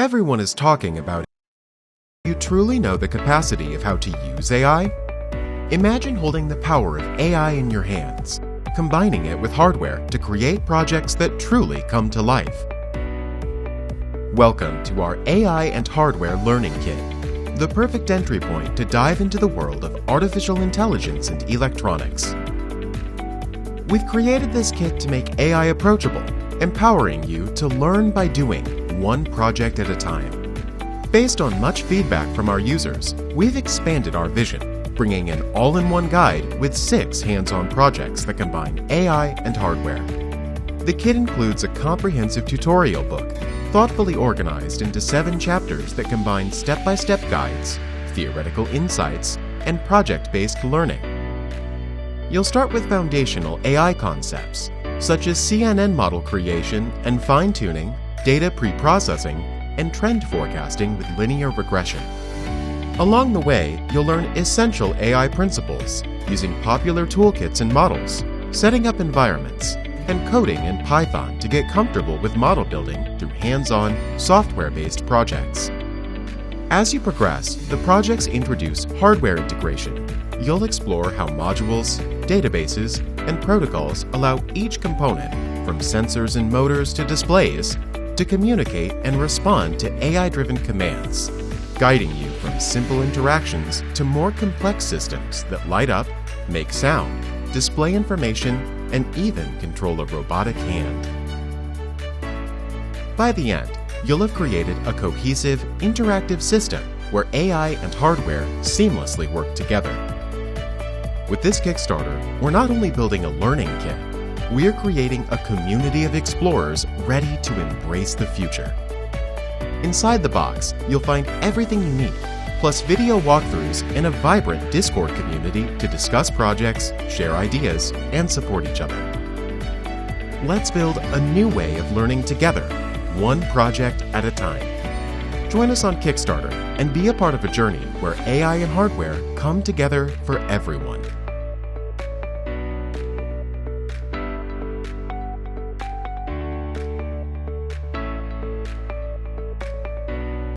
Everyone is talking about it. Do you truly know the capacity of how to use AI? Imagine holding the power of AI in your hands, combining it with hardware to create projects that truly come to life. Welcome to our AI and Hardware Learning Kit, the perfect entry point to dive into the world of artificial intelligence and electronics. We've created this kit to make AI approachable, empowering you to learn by doing, one project at a time. Based on much feedback from our users, we've expanded our vision, bringing an all-in-one guide with 6 hands-on projects that combine AI and hardware. The kit includes a comprehensive tutorial book, thoughtfully organized into 7 chapters that combine step-by-step guides, theoretical insights, and project-based learning. You'll start with foundational AI concepts, such as CNN model creation and fine-tuning, data pre-processing, and trend forecasting with linear regression. Along the way, you'll learn essential AI principles using popular toolkits and models, setting up environments, and coding in Python to get comfortable with model building through hands-on, software-based projects. As you progress, the projects introduce hardware integration. You'll explore how modules, databases, and protocols allow each component, from sensors and motors to displays, to communicate and respond to AI-driven commands, guiding you from simple interactions to more complex systems that light up, make sound, display information, and even control a robotic hand. By the end, you'll have created a cohesive, interactive system where AI and hardware seamlessly work together. With this Kickstarter, we're not only building a learning kit, we're creating a community of explorers ready to embrace the future. Inside the box, you'll find everything you need, plus video walkthroughs and a vibrant Discord community to discuss projects, share ideas, and support each other. Let's build a new way of learning together, one project at a time. Join us on Kickstarter and be a part of a journey where AI and hardware come together for everyone.